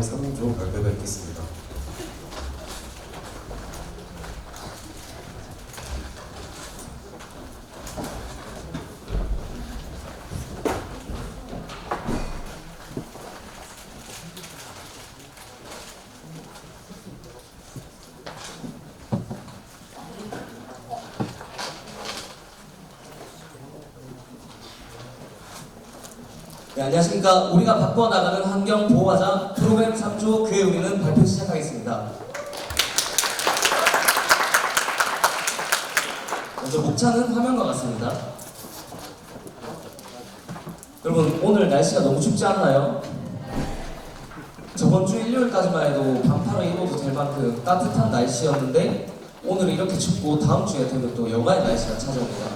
제3조 발표뵙겠습니다. 네, 안녕하십니까. 우리가 바꿔나가는 환경 보호하자 프로그램 3조 그의 우리는 발표 시작하겠습니다. 먼저 목차는 화면과 같습니다. 여러분, 오늘 날씨가 너무 춥지 않나요? 저번 주 일요일까지만 해도 반팔을 입어도 될 만큼 따뜻한 날씨였는데 오늘 이렇게 춥고 다음 주에 되면 또 영하의 날씨가 찾아옵니다.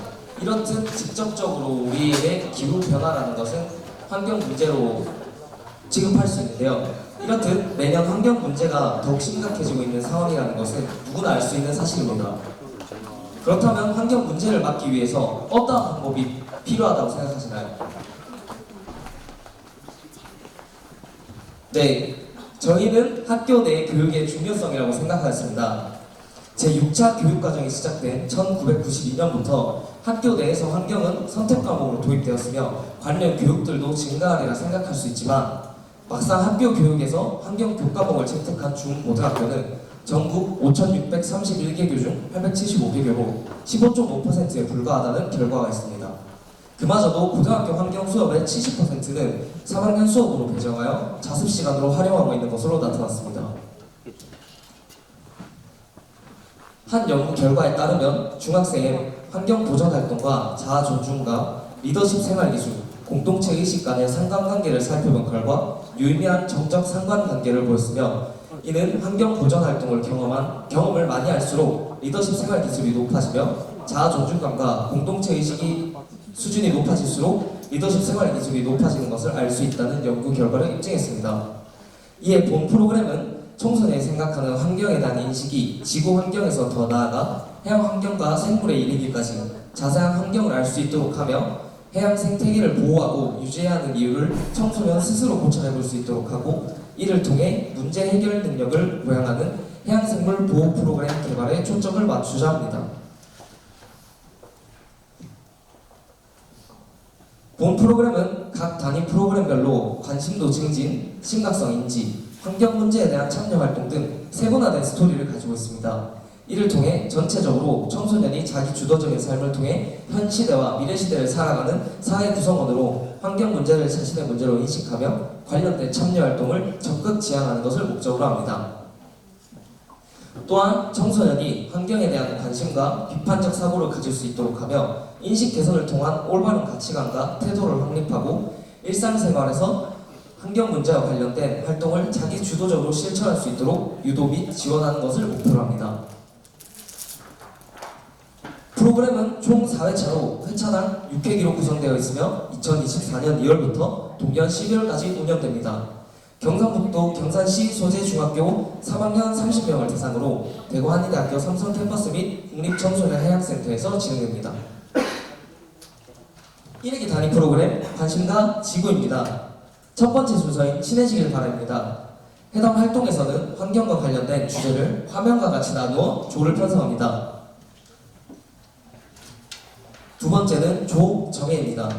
이렇듯 직접적으로 우리에게 기후 변화라는 것은 환경 문제로 취급할 수 있는데요. 이렇듯 매년 환경 문제가 더욱 심각해지고 있는 상황이라는 것은 누구나 알 수 있는 사실입니다. 그렇다면 환경 문제를 막기 위해서 어떠한 방법이 필요하다고 생각하시나요? 네, 저희는 학교 내 교육의 중요성이라고 생각하였습니다. 제6차 교육과정이 시작된 1992년부터 학교 내에서 환경은 선택 과목으로 도입되었으며 관련 교육들도 증가하리라 생각할 수 있지만 막상 학교 교육에서 환경 교과목을 채택한 중고등학교는 전국 5,631개 교 중 875개 교로 15.5%에 불과하다는 결과가 있습니다. 그마저도 고등학교 환경 수업의 70%는 3학년 수업으로 배정하여 자습 시간으로 활용하고 있는 것으로 나타났습니다. 한 연구 결과에 따르면 중학생의 환경 보전 활동과 자아 존중과 리더십 생활 기술, 공동체 의식 간의 상관관계를 살펴본 결과 유의미한 정적 상관관계를 보였으며 이는 환경 보전 활동을 경험을 많이 할수록 리더십 생활 기술이 높아지며 자아 존중감과 공동체 의식이 수준이 높아질수록 리더십 생활 기술이 높아지는 것을 알 수 있다는 연구 결과를 입증했습니다. 이에 본 프로그램은 청소년이 생각하는 환경에 대한 인식이 지구 환경에서 더 나아가 해양 환경과 생물에 이르기까지 자세한 환경을 알 수 있도록 하며 해양 생태계를 보호하고 유지해야 하는 이유를 청소년 스스로 고찰해 볼 수 있도록 하고 이를 통해 문제 해결 능력을 보양하는 해양생물 보호 프로그램 개발에 초점을 맞추자 합니다. 본 프로그램은 각 단위 프로그램별로 관심도 증진, 심각성 인지, 환경 문제에 대한 참여 활동 등 세분화된 스토리를 가지고 있습니다. 이를 통해 전체적으로 청소년이 자기 주도적인 삶을 통해 현 시대와 미래 시대를 살아가는 사회 구성원으로 환경 문제를 자신의 문제로 인식하며 관련된 참여 활동을 적극 지향하는 것을 목적으로 합니다. 또한 청소년이 환경에 대한 관심과 비판적 사고를 가질 수 있도록 하며 인식 개선을 통한 올바른 가치관과 태도를 확립하고 일상생활에서 환경 문제와 관련된 활동을 자기 주도적으로 실천할 수 있도록 유도 및 지원하는 것을 목표로 합니다. 프로그램은 총 4회차로 회차당 6회기로 구성되어 있으며 2024년 2월부터 동년 12월까지 운영됩니다. 경상북도 경산시 소재 중학교 3학년 30명을 대상으로 대구 한의대학교 삼성 캠퍼스 및 국립청소년 해양센터에서 진행됩니다. 1회기 단위 프로그램 관심과 지구입니다. 첫 번째 순서인 친해지길 바랍니다. 해당 활동에서는 환경과 관련된 주제를 화면과 같이 나누어 조를 편성합니다. 두 번째는 조 정해입니다.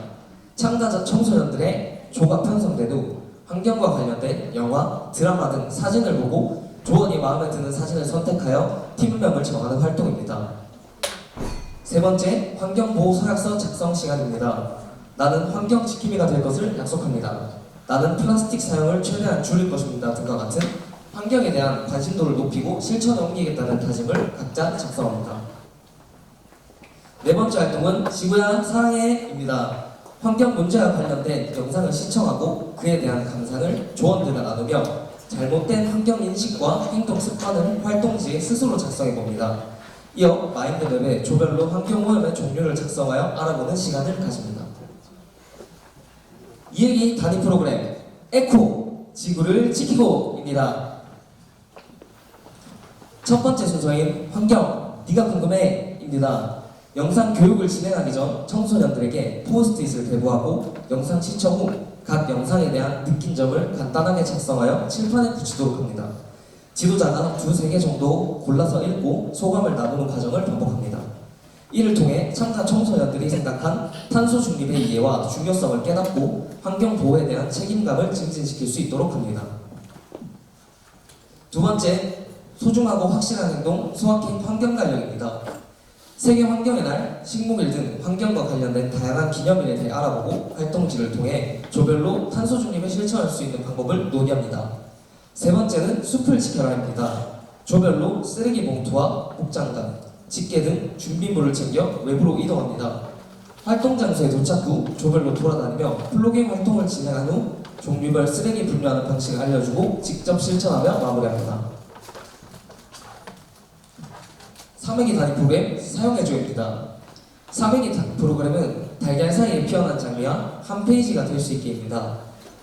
참가자 청소년들의 조가 편성된 후 환경과 관련된 영화, 드라마 등 사진을 보고 조원이 마음에 드는 사진을 선택하여 팀명을 정하는 활동입니다. 세 번째, 환경보호 서약서 작성 시간입니다. 나는 환경 지킴이가 될 것을 약속합니다. 나는 플라스틱 사용을 최대한 줄일 것입니다. 등과 같은 환경에 대한 관심도를 높이고 실천에 옮기겠다는 다짐을 각자 작성합니다. 네 번째 활동은 지구야 사랑해입니다. 환경 문제와 관련된 영상을 시청하고 그에 대한 감상을 조원들과 나누며 잘못된 환경 인식과 행동 습관을 활동지에 스스로 작성해 봅니다. 이어 마인드맵에 조별로 환경 오염의 종류를 작성하여 알아보는 시간을 가집니다. 이얘기 단위 프로그램 에코 지구를 지키고입니다. 첫 번째 순서인 환경 네가 궁금해입니다. 영상 교육을 진행하기 전 청소년들에게 포스트잇을 배부하고 영상 시청 후 각 영상에 대한 느낀 점을 간단하게 작성하여 칠판에 붙이도록 합니다. 지도자가 두세 개 정도 골라서 읽고 소감을 나누는 과정을 반복합니다. 이를 통해 참가 청소년들이 생각한 탄소 중립의 이해와 중요성을 깨닫고 환경 보호에 대한 책임감을 증진시킬 수 있도록 합니다. 두 번째, 소중하고 확실한 행동 소확행 환경달력입니다. 세계 환경의 날, 식목일 등 환경과 관련된 다양한 기념일에 대해 알아보고 활동지를 통해 조별로 탄소 중립을 실천할 수 있는 방법을 논의합니다. 세 번째는 숲을 지켜라입니다. 조별로 쓰레기 봉투와 복장갑, 집게 등 준비물을 챙겨 외부로 이동합니다. 활동 장소에 도착 후 조별로 돌아다니며 플로깅 활동을 진행한 후 종류별 쓰레기 분류하는 방식을 알려주고 직접 실천하며 마무리합니다. 3회기 단위 프로그램 사용해줘입니다. 3회기 단위 프로그램은 달걀 사이에 피어난 장미와 한 페이지가 될 수 있게입니다.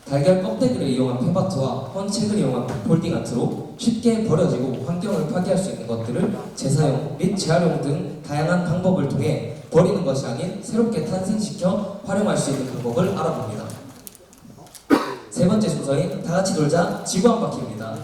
달걀 껍데기를 이용한 펜바트와 헌책을 이용한 폴딩 아트로 쉽게 버려지고 환경을 파괴할 수 있는 것들을 재사용 및 재활용 등 다양한 방법을 통해 버리는 것이 아닌 새롭게 탄생시켜 활용할 수 있는 방법을 알아봅니다. 세 번째 순서인 다같이 놀자 지구 한 바퀴입니다.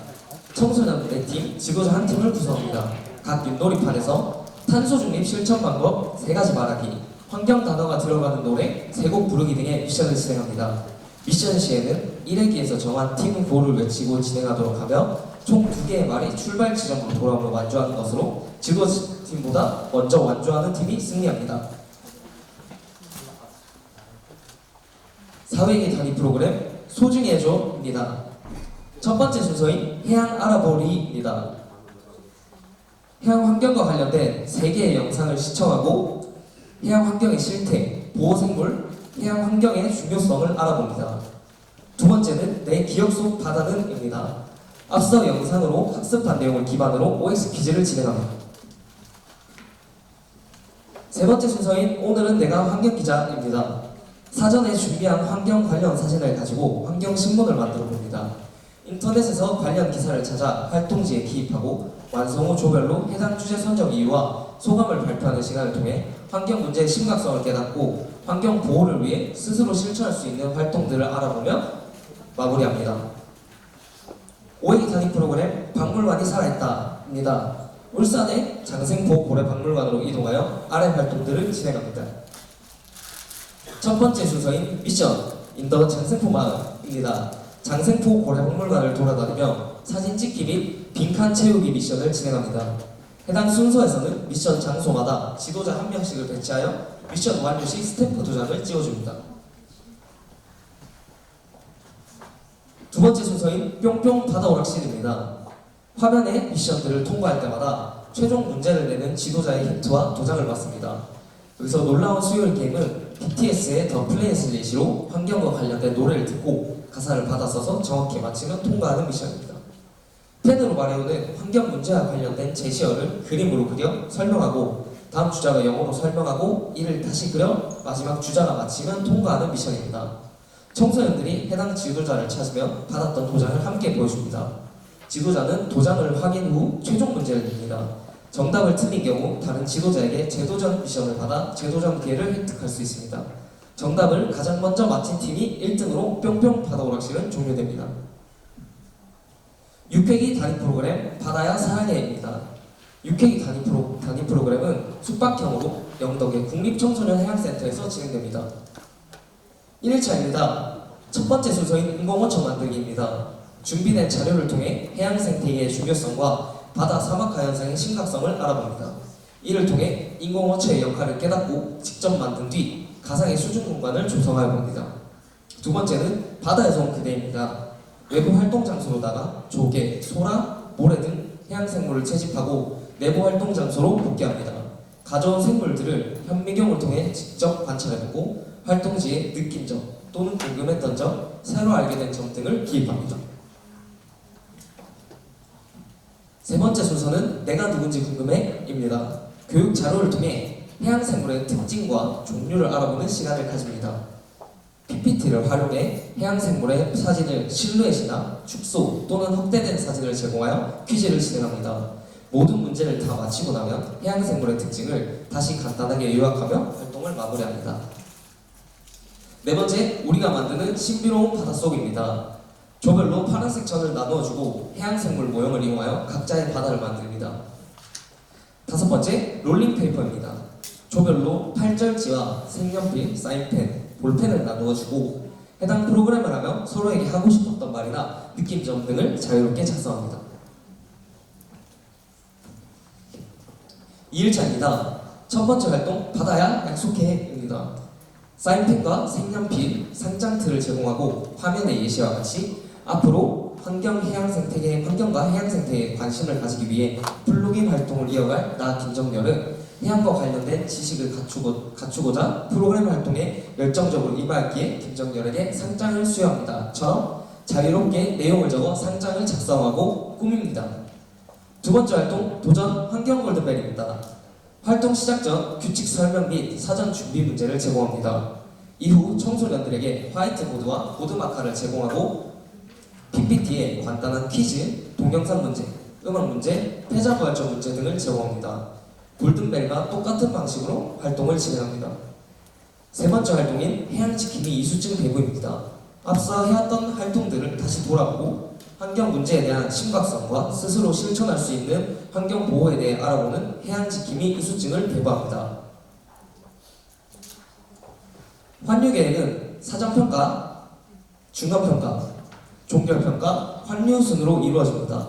청소년 4팀, 지도자 1팀을 구성합니다. 각 윷놀이판에서 탄소 중립 실천 방법 3가지 말하기, 환경 단어가 들어가는 노래 3곡 부르기 등의 미션을 진행합니다. 미션 시에는 1회기에서 정한 팀 구호를 외치고 진행하도록 하며 총 2개의 말이 출발 지점으로 돌아오며 완주하는 것으로 지도팀보다 먼저 완주하는 팀이 승리합니다. 4회기 단위 프로그램 소중히 해줘입니다. 첫 번째 순서인 해양 알아보리입니다. 해양 환경과 관련된 3개의 영상을 시청하고 해양 환경의 실태, 보호생물, 해양 환경의 중요성을 알아봅니다. 두 번째는 내 기억 속 바다는입니다. 앞서 영상으로 학습한 내용을 기반으로 OX 퀴즈를 진행합니다. 세 번째 순서인 오늘은 내가 환경기자입니다. 사전에 준비한 환경 관련 사진을 가지고 환경 신문을 만들어 봅니다. 인터넷에서 관련 기사를 찾아 활동지에 기입하고 완성 후 조별로 해당 주제 선정 이유와 소감을 발표하는 시간을 통해 환경 문제의 심각성을 깨닫고 환경 보호를 위해 스스로 실천할 수 있는 활동들을 알아보며 마무리합니다. 5회기 단위 프로그램 박물관이 살아있다입니다. 울산의 장생포 고래박물관으로 이동하여 아래 활동들을 진행합니다. 첫 번째 순서인 미션 인더 장생포 마을입니다. 장생포 고래박물관을 돌아다니며 사진 찍기 및 빈칸 채우기 미션을 진행합니다. 해당 순서에서는 미션 장소마다 지도자 1명씩을 배치하여 미션 완료 시 스탬프 도장을 찍어줍니다. 두 번째 순서인 뿅뿅 바다 오락실입니다. 화면에 미션들을 통과할 때마다 최종 문제를 내는 지도자의 힌트와 도장을 받습니다. 여기서 놀라운 수요일 게임은 BTS의 더 플레이스 예시로 환경과 관련된 노래를 듣고 가사를 받아 써서 정확히 맞히면 통과하는 미션입니다. 펜으로 말해오는 환경 문제와 관련된 제시어를 그림으로 그려 설명하고 다음 주자가 영어로 설명하고 이를 다시 그려 마지막 주자가 맞히면 통과하는 미션입니다. 청소년들이 해당 지도자를 찾으며 받았던 도장을 함께 보여줍니다. 지도자는 도장을 확인 후 최종 문제를 냅니다. 정답을 틀린 경우 다른 지도자에게 재도전 미션을 받아 재도전 기회를 획득할 수 있습니다. 정답을 가장 먼저 맞힌 팀이 1등으로 뿅뿅 바다 오락실은 종료됩니다. 6회기 단위 프로그램 바다야 사랑해입니다. 6회기 단위 프로그램은 숙박형으로 영덕의 국립청소년 해양센터에서 진행됩니다. 1일차입니다. 첫 번째 순서인 인공어촌 만들기입니다. 준비된 자료를 통해 해양 생태계의 중요성과 바다 사막 하현상의 심각성을 알아봅니다. 이를 통해 인공어초의 역할을 깨닫고 직접 만든 뒤 가상의 수중 공간을 조성하여 봅니다. 두 번째는 바다에서 온 그대입니다. 외부 활동 장소로다가 조개, 소라, 모래 등 해양 생물을 채집하고 내부 활동 장소로 복귀합니다. 가져온 생물들을 현미경을 통해 직접 관찰해보고 활동지에 느낀 점 또는 궁금했던 점, 새로 알게 된 점 등을 기입합니다. 세 번째 순서는 내가 누군지 궁금해입니다. 교육 자료를 통해 해양 생물의 특징과 종류를 알아보는 시간을 가집니다. PPT를 활용해 해양 생물의 사진을 실루엣이나 축소 또는 확대된 사진을 제공하여 퀴즈를 진행합니다. 모든 문제를 다 마치고 나면 해양 생물의 특징을 다시 간단하게 요약하며 활동을 마무리합니다. 네 번째, 우리가 만드는 신비로운 바닷속입니다. 조별로 파란색 천을 나누어주고 해양생물 모형을 이용하여 각자의 바다를 만듭니다. 다섯 번째, 롤링페이퍼입니다. 조별로 팔절지와 색연필, 사인펜, 볼펜을 나누어주고 해당 프로그램을 하며 서로에게 하고 싶었던 말이나 느낌점 등을 자유롭게 작성합니다. 2일차입니다. 첫 번째 활동, 바다야 약속해입니다. 사인펜과 색연필, 상장틀을 제공하고 화면의 예시와 같이 앞으로 환경과 해양 생태계에 관심을 가지기 위해 플로깅 활동을 이어갈 나 김정열은 해양과 관련된 지식을 갖추고자 프로그램 활동에 열정적으로 임하기에 김정열에게 상장을 수여합니다. 처럼 자유롭게 내용을 적어 상장을 작성하고 꾸밉니다. 두 번째 활동, 도전 환경 골든벨입니다. 활동 시작 전 규칙 설명 및 사전 준비 문제를 제공합니다. 이후 청소년들에게 화이트보드와 보드마카를 제공하고 PPT에 간단한 퀴즈, 동영상 문제, 음악 문제, 패자부활전 문제 등을 제공합니다. 골든벨과 똑같은 방식으로 활동을 진행합니다. 세 번째 활동인 해양지킴이 이수증 배부입니다. 앞서 해왔던 활동들을 다시 돌아보고 환경 문제에 대한 심각성과 스스로 실천할 수 있는 환경 보호에 대해 알아보는 해양지킴이 이수증을 배부합니다. 환류계획은 사전평가, 중간평가, 종결평가, 환류 순으로 이루어집니다.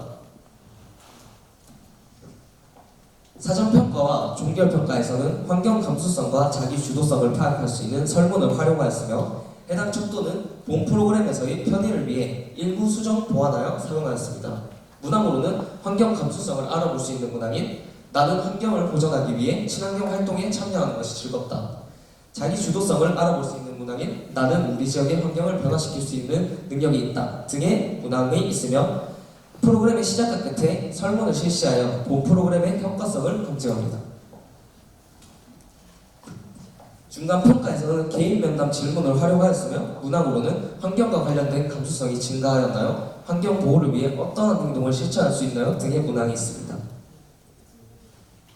사전평가와 종결평가에서는 환경 감수성과 자기 주도성을 파악할 수 있는 설문을 활용하였으며 해당 척도는 본 프로그램에서의 편의를 위해 일부 수정 보완하여 사용하였습니다. 문항으로는 환경 감수성을 알아볼 수 있는 문항인 나는 환경을 보존하기 위해 친환경 활동에 참여하는 것이 즐겁다. 자기 주도성을 알아볼 수 있는 문항인 나는 우리 지역의 환경을 변화시킬 수 있는 능력이 있다 등의 문항이 있으며 프로그램의 시작과 끝에 설문을 실시하여 본 프로그램의 효과성을 검증합니다. 중간평가에서는 개인 면담 질문을 활용하였으며 문항으로는 환경과 관련된 감수성이 증가하였나요? 환경 보호를 위해 어떠한 행동을 실천할 수 있나요? 등의 문항이 있습니다.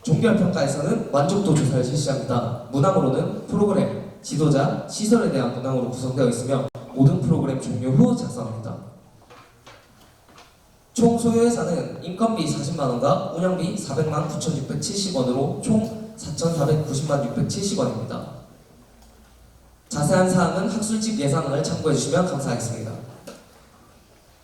종결평가에서는 만족도 조사를 실시합니다. 문항으로는 프로그램, 지도자, 시설에 대한 문항으로 구성되어 있으며 모든 프로그램 종료 후 작성합니다. 총 소요 예산은 인건비 40만원과 운영비 400만 9,670원으로 총 4,490만 670원입니다. 자세한 사항은 학술집 예산안을 참고해주시면 감사하겠습니다.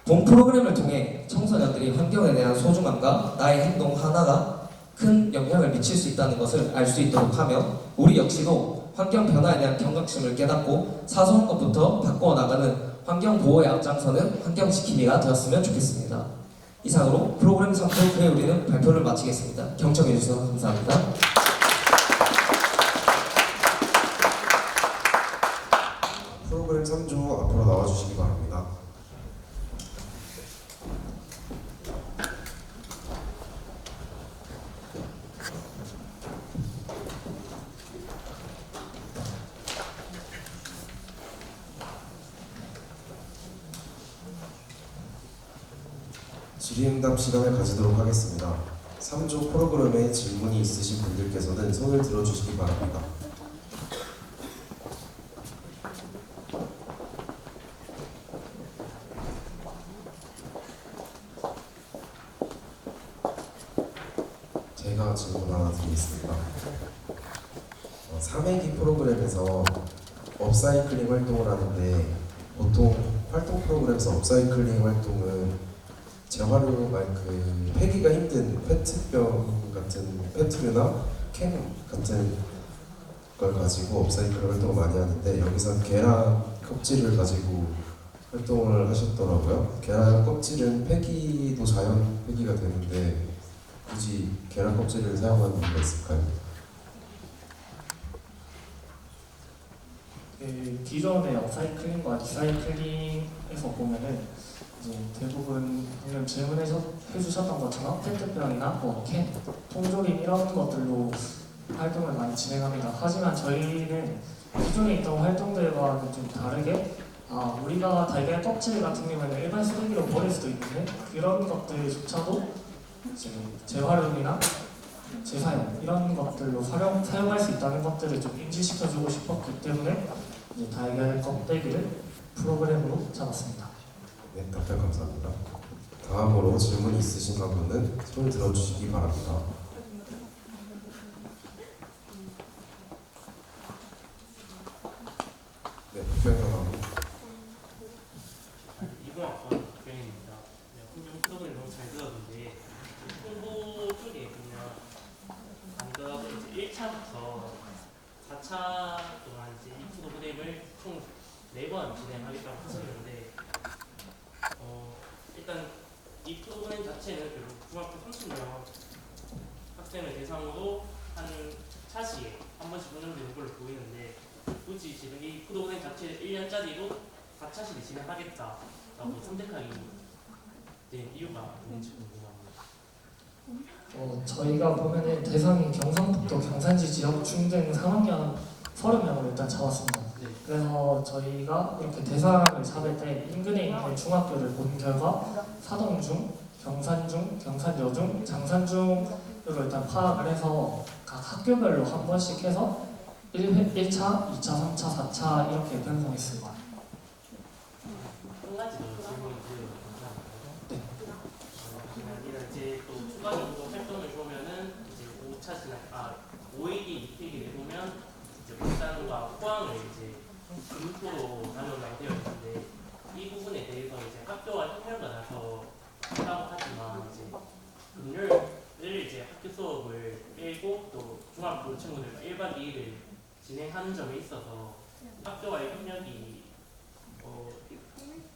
본 프로그램을 통해 청소년들이 환경에 대한 소중함과 나의 행동 하나가 큰 영향을 미칠 수 있다는 것을 알 수 있도록 하며 우리 역시도 환경 변화에 대한 경각심을 깨닫고 사소한 것부터 바꿔 나가는 환경 보호에 앞장서는 환경 지킴이가 되었으면 좋겠습니다. 이상으로 프로그램 3조 그래 우리는 발표를 마치겠습니다. 경청해 주셔서 감사합니다. 프로그램 3조 앞으로 나와주시기 바랍니다. 질의응답 시간을 가지도록 하겠습니다. 3조 프로그램에 질문이 있으신 분들께서는 손을 들어주시기 바랍니다. 제가 질문 하나 드리겠습니다. 3회기 프로그램에서 업사이클링 활동을 하는데 보통 활동 프로그램에서 업사이클링 활동은 재활용 폐기가 힘든 페트병 같은 페트류나 캔 같은 걸 가지고 업사이클 활동을 많이 하는데 여기서 계란 껍질을 가지고 활동을 하셨더라고요. 계란 껍질은 폐기도 자연 폐기가 되는데 굳이 계란 껍질을 사용하는 이유가 있을까요? 기존의 업사이클링과 리사이클링에서 보면은 이제 대부분 방금 질문해주셨던 것처럼 페트병이나 캔, 통조림 이런 것들로 활동을 많이 진행합니다. 하지만 저희는 기존에 있던 활동들과는 좀 다르게 우리가 달걀 껍질 같은 경우에는 일반 쓰레기로 버릴 수도 있는데 그런 것들조차도 이제 재활용이나 재사용 이런 것들로 사용할 수 있다는 것들을 좀 인지시켜주고 싶었기 때문에 이제 달걀 껍데기를 프로그램으로 잡았습니다. 네, 답변 감사합니다. 다음으로 질문 있으신 분은 손 들어주시기 바랍니다. 네, 답변 이번 학번 답변입니다. 환경 프로그램 너무 잘 들었는데 홍보 쪽에 보면 방금 이제 1차부터 4차 동안 이제 이 프로그램을 총 4번 진행하겠다고 하셨는데 일단 이 프로그램 자체는 결국 중학교 30명 학생을 대상으로 한 차시에 한 번씩 운영되는 걸로 보이는데 굳이 지금 이 프로그램 자체를 1년짜리로 4차시를 진행하겠다라고 선택하게 된 이유가 뭔지 궁금합니다. 저희가 보면은 대상이 경상북도 경산지 지역 중등 3학년 30명을 일단 잡았습니다. 네. 그래서 저희가 이렇게 대상을 잡을 때 인근에 있는 중학교를 본 결과 사동중, 경산중, 경산여중, 장산중으로 일단 파악을 해서 각 학교별로 한 번씩 해서 1차, 2차, 3차, 4차 이렇게 편성했습니다. 한 가지 더 질문 드리면 감사합니다. 네. 그게 아니라 이제 또 추가적으로 활동을 보면은 이제 5차 진행, 5일기, 2필기를 보면 이제 울산과 포항을 이제 분포로 나누라고 되어 있는데 이 부분에 대해서 이제 학교와 협력을 나서 한다고 하지만 이제 금요일을 이제 학교 수업을 빼고 또 중학교 친구들과 1박 2일을 진행하는 점에 있어서 학교와의 협력이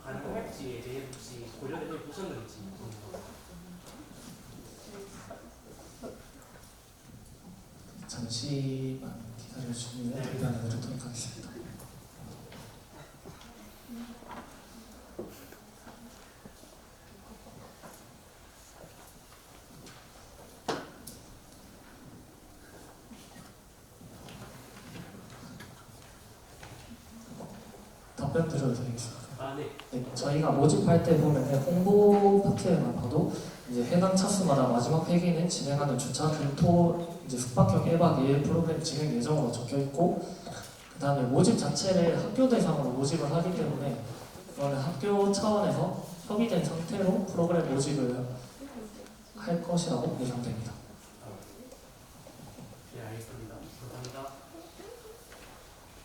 가능할지에 대해 혹시 고려를 해보셨는지 궁금합니다. 잠시만 기다려주시면 네. 답변을 드리도록 하겠습니다. 답변 드려도 되겠습니다. 네. 네, 저희가 모집할 때 보면 홍보 파트에만 봐도 이제 해당 차수마다 마지막 회기는 진행하는 주차 금토 이제 숙박형 1박 2일 프로그램 진행 예정으로 적혀 있고 그 다음에 모집 자체를 학교 대상으로 모집을 하기 때문에 이거는 학교 차원에서 협의된 상태로 프로그램 모집을 할 것이라고 예상됩니다. 네, 알겠습니다. 감사합니다.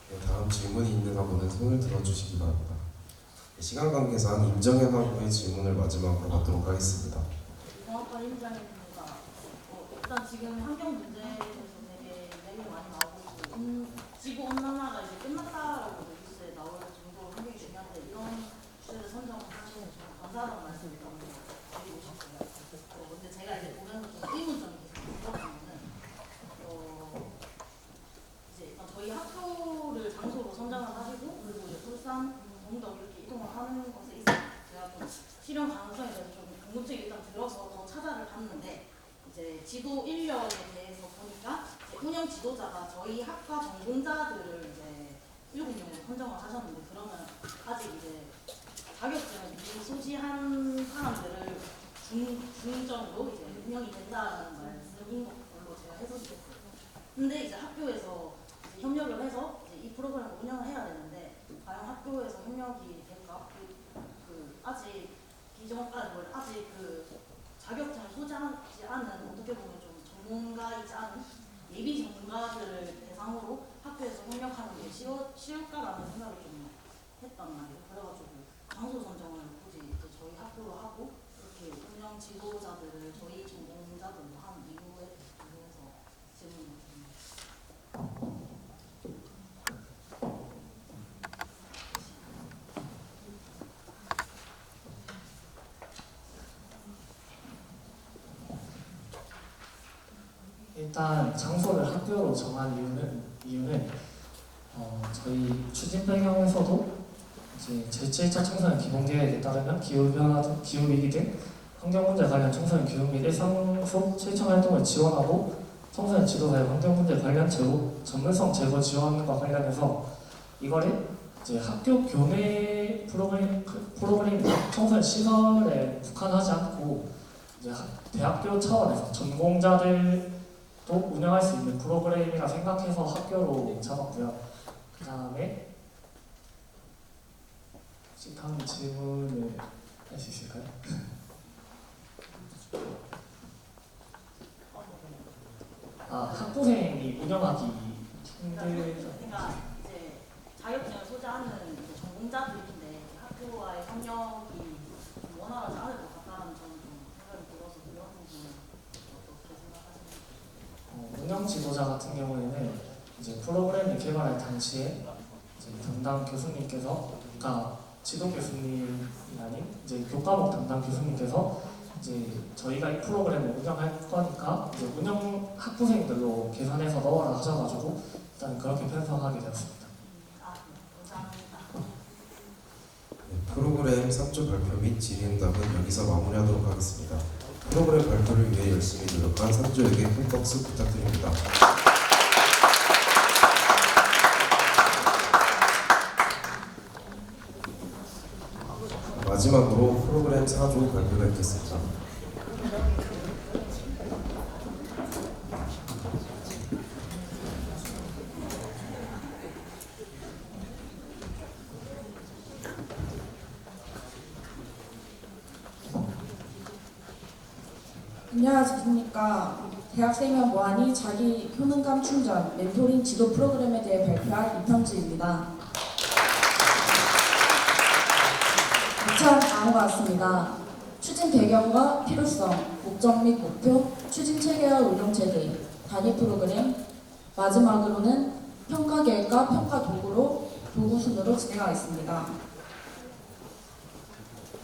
네, 다음 질문이 있는 학우는 손을 들어주시기 바랍니다. 시간 관계상 임정현 학우의 질문을 마지막으로 받도록 하겠습니다. 정확한 임장입니다. 일단 지금 환경 문제에 대해서 되게 얘기가 많이 나오고 있고 지구 온난화가 이제 끝났다라고 뉴스에 나올 정도로 환경이 중요한데 이런 주제를 선정하시는 좀 감사하다는 말씀을 드리고 싶고요. 근데 제가 이제 보면서 좀 의문점이 계속 있었다면은 이제 일단 저희 학교를 장소로 선정을 하시고 그리고 이제 울산, 동덕 이렇게 이동을 하는 것에 있어서 제가 좀 실현 가능성에 대해서 좀 궁금증이 일단 들어서 더 찾아를 봤는데 이제 지도 1년에 대해서 보니까 이제 운영 지도자가 저희 학과 전공자들을 이제 7명으로 선정을 하셨는데 그러면 아직 이제 자격증을 미리 소지한 사람들을 중점으로 이제 운영이 된다는 말씀인 걸로 제가 해석했어요. 근데 이제 학교에서 이제 협력을 해서 이제 이 프로그램을 운영을 해야 되는데 과연 학교에서 협력이 될까? 아직 아직 그 자격증을 소지하지 않은 어떻게 보면 좀 전문가이지 않은 예비 전문가들을 대상으로 학교에서 협력하는 게 쉬울까라는 생각을 좀 했단 말이에요. 그래가지고 장소 선정을 굳이 이제 저희 학교로 하고 이렇게 운영 지도자들을 저희 전공자들로 한 이유에 대해서 질문을 드립니다. 일단 장소를 학교로 정한 이유는 저희 추진 배경에서도 이제 제7차 청소년 기본계획에 따르면 기후변화 등 기후위기 등 환경문제 관련 청소년 교육 및 일상 속 실천 활동을 지원하고 청소년 지도자의 환경문제 관련 전문성 제고 지원과 관련해서 이거를 이제 학교 교내 프로그램이나 청소년 시설에 국한하지 않고 이제 대학교 차원에서 전공자들 운영할 수 있는 프로그램이라 생각해서 학교로 잡았고요. 그 다음에 혹시 다음 질문을 할 수 있을까요? 학부생이 운영하기 힘들죠. 그러니까 이제 자격증을 소지하는 이제 전공자들인데 이제 학교와의 협력이 좀 원활하지 않을 것 같다는 점은 좀 생각이 들어서 이런 부분은 어떻게 생각하시나요? 운영 지도자 같은 경우에는 이제 프로그램을 개발할 당시에 이제 담당 교수님께서, 그러니까 지도 교수님이 아닌 이제 교과목 담당 교수님께서 이제 저희가 이 프로그램을 운영할 거니까 이제 운영 학부생들로 계산해서 넣어라 하셔가지고 일단 그렇게 편성하게 되었습니다. 감사합니다. 네, 프로그램 3조 발표 및 질의응답은 여기서 마무리하도록 하겠습니다. 프로그램 발표를 위해 열심히 노력한 3조에게 큰 박수 부탁드립니다. 마지막으로 프로그램 4조 발표가 있겠습니다. 안녕하십니까. 대학생이면 뭐하니 자기 효능감 충전 멘토링 지도 프로그램에 대해 발표할 이평주입니다. 이처럼 다음과 같습니다. 추진 배경과 필요성, 목적 및 목표, 추진 체계와 운영 체계, 단위 프로그램, 마지막으로는 평가 계획과 평가 도구 순으로 진행하겠습니다.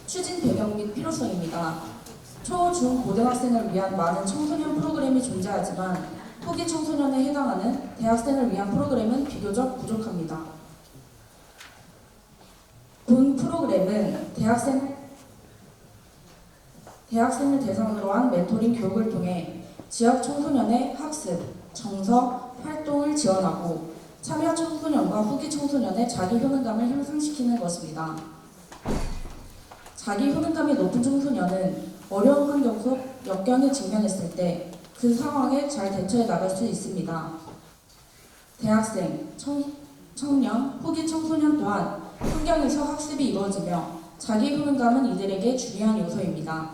추진 배경 및 필요성입니다. 초, 중, 고등학생을 위한 많은 청소년 프로그램이 존재하지만 후기 청소년에 해당하는 대학생을 위한 프로그램은 비교적 부족합니다. 본 프로그램은 대학생을 대상으로 한 멘토링 교육을 통해 지역 청소년의 학습, 정서, 활동을 지원하고 참여 청소년과 후기 청소년의 자기 효능감을 향상시키는 것입니다. 자기 효능감이 높은 청소년은 어려운 환경 속 역경에 직면했을 때 그 상황에 잘 대처해 나갈 수 있습니다. 대학생, 청년, 후기 청소년 또한 환경에서 학습이 이루어지며 자기 효능감은 이들에게 중요한 요소입니다.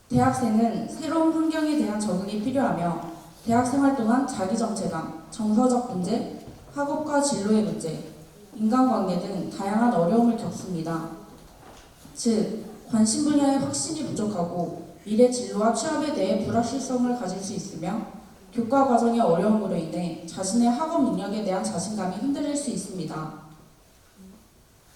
대학생은 새로운 환경에 대한 적응이 필요하며 대학생활 동안 자기 정체감, 정서적 문제, 학업과 진로의 문제, 인간관계 등 다양한 어려움을 겪습니다. 즉, 관심 분야의 확신이 부족하고 미래 진로와 취업에 대해 불확실성을 가질 수 있으며 교과 과정의 어려움으로 인해 자신의 학업 능력에 대한 자신감이 흔들릴 수 있습니다.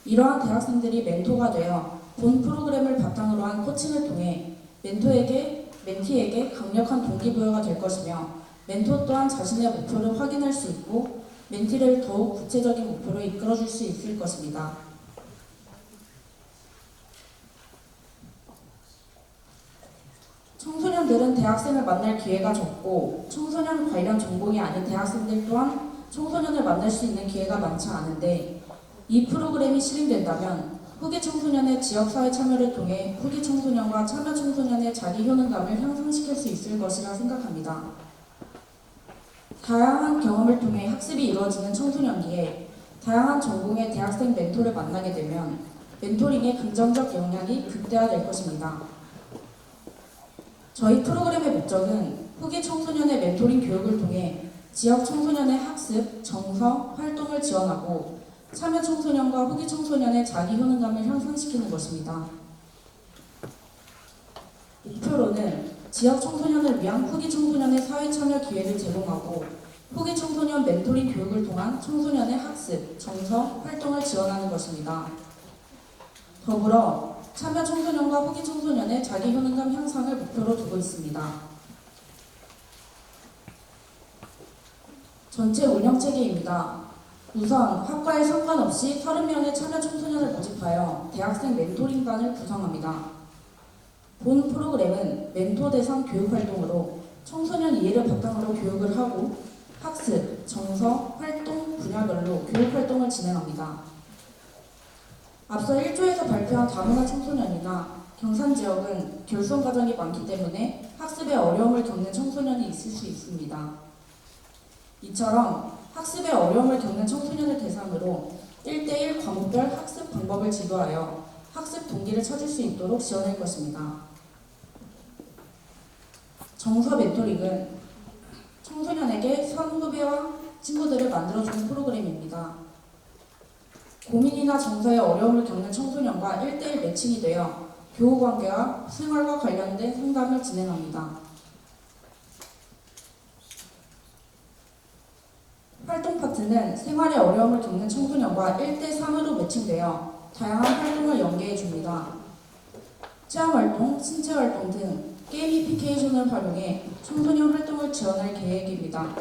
이러한 대학생들이 멘토가 되어 본 프로그램을 바탕으로 한 코칭을 통해 멘티에게 강력한 동기부여가 될 것이며 멘토 또한 자신의 목표를 확인할 수 있고 멘티를 더욱 구체적인 목표로 이끌어줄 수 있을 것입니다. 청소년들은 대학생을 만날 기회가 적고 청소년 관련 전공이 아닌 대학생들 또한 청소년을 만날 수 있는 기회가 많지 않은데 이 프로그램이 실행된다면 후기 청소년의 지역사회 참여를 통해 후기 청소년과 참여 청소년의 자기 효능감을 향상시킬 수 있을 것이라 생각합니다. 다양한 경험을 통해 학습이 이루어지는 청소년기에 다양한 전공의 대학생 멘토를 만나게 되면 멘토링의 긍정적 영향이 극대화될 것입니다. 저희 프로그램의 목적은 후기 청소년의 멘토링 교육을 통해 지역 청소년의 학습, 정서, 활동을 지원하고 참여 청소년과 후기 청소년의 자기 효능감을 향상시키는 것입니다. 목표로는 지역 청소년을 위한 후기 청소년의 사회 참여 기회를 제공하고 후기 청소년 멘토링 교육을 통한 청소년의 학습, 정서, 활동을 지원하는 것입니다. 더불어 참여 청소년과 후기 청소년의 자기 효능감 향상을 목표로 두고 있습니다. 전체 운영 체계입니다. 우선 학과에 상관없이 30명의 참여 청소년을 모집하여 대학생 멘토링반을 구성합니다. 본 프로그램은 멘토 대상 교육 활동으로 청소년 이해를 바탕으로 교육을 하고 학습, 정서, 활동 분야별로 교육 활동을 진행합니다. 앞서 1조에서 발표한 다문화 청소년이나 경산 지역은 결손 가정이 많기 때문에 학습에 어려움을 겪는 청소년이 있을 수 있습니다. 이처럼 학습에 어려움을 겪는 청소년을 대상으로 1대1 과목별 학습 방법을 지도하여 학습 동기를 찾을 수 있도록 지원할 것입니다. 정서 멘토링은 청소년에게 선후배와 친구들을 만들어주는 프로그램입니다. 고민이나 정서에 어려움을 겪는 청소년과 1대1 매칭이 되어 교우관계와 생활과 관련된 상담을 진행합니다. 활동 파트는 생활에 어려움을 겪는 청소년과 1대3으로 매칭되어 다양한 활동을 연계해 줍니다. 체험활동, 신체활동 등 게이미피케이션을 활용해 청소년 활동을 지원할 계획입니다.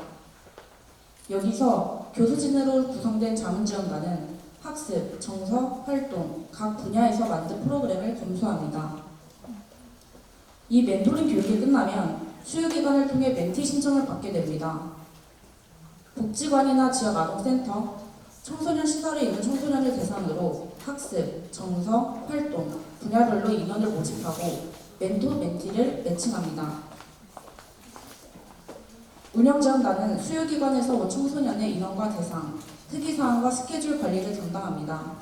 여기서 교수진으로 구성된 자문지원단은 학습, 정서, 활동 각 분야에서 만든 프로그램을 검수합니다. 이 멘토링 교육이 끝나면 수요기관을 통해 멘티 신청을 받게 됩니다. 복지관이나 지역 아동센터, 청소년 시설에 있는 청소년을 대상으로 학습, 정서, 활동 분야별로 인원을 모집하고 멘토, 멘티를 매칭합니다. 운영지원단은 수요기관에서 온 청소년의 인원과 대상, 특이사항과 스케줄 관리를 담당합니다.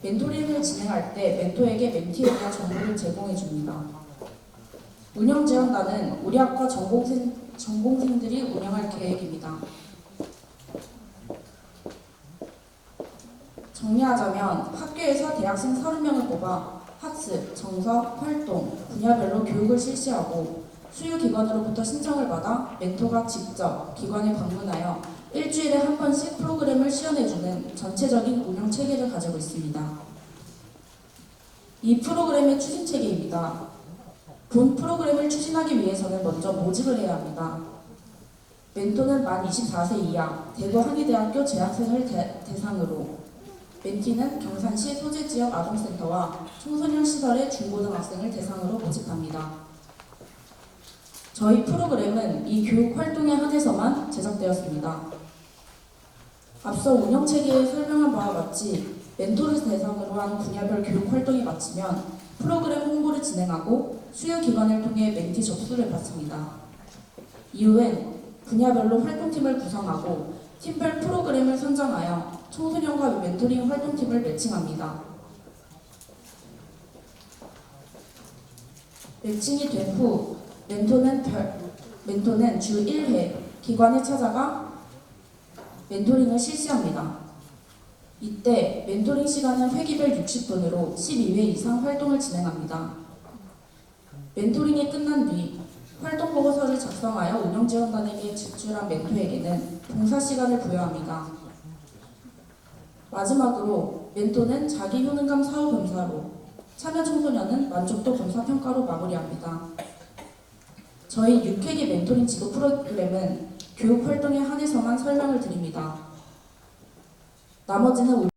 멘토링을 진행할 때 멘토에게 멘티에 대한 정보를 제공해 줍니다. 운영지원단은 우리 학과 전공생들이 운영할 계획입니다. 정리하자면 학교에서 대학생 30명을 뽑아 학습, 정서, 활동 분야별로 교육을 실시하고 수요기관으로부터 신청을 받아 멘토가 직접 기관에 방문하여 일주일에 한 번씩 프로그램을 시연해주는 전체적인 운영 체계를 가지고 있습니다. 이 프로그램의 추진 체계입니다. 본 프로그램을 추진하기 위해서는 먼저 모집을 해야 합니다. 멘토는 만 24세 이하 대구 한의대학교 재학생을 대상으로, 멘티는 경산시 소재지역 아동센터와 청소년 시설의 중고등학생을 대상으로 모집합니다. 저희 프로그램은 이 교육 활동에 한해서만 제작되었습니다. 앞서 운영체계에 설명한 바와 같이 멘토를 대상으로 한 분야별 교육 활동이 마치면 프로그램 홍보를 진행하고 수요기관을 통해 멘티 접수를 받습니다. 이후엔 분야별로 활동팀을 구성하고 팀별 프로그램을 선정하여 청소년과 멘토링 활동팀을 매칭합니다. 매칭이 된 후 멘토는 주 1회 기관에 찾아가 멘토링을 실시합니다. 이때 멘토링 시간은 회기별 60분으로 12회 이상 활동을 진행합니다. 멘토링이 끝난 뒤 활동 보고서를 작성하여 운영지원단에게 제출한 멘토에게는 봉사 시간을 부여합니다. 마지막으로 멘토는 자기 효능감 사후 검사로, 참여 청소년은 만족도 검사 평가로 마무리합니다. 저희 6회기 멘토링 지도 프로그램은 교육 활동에 한해서만 설명을 드립니다. 나머지는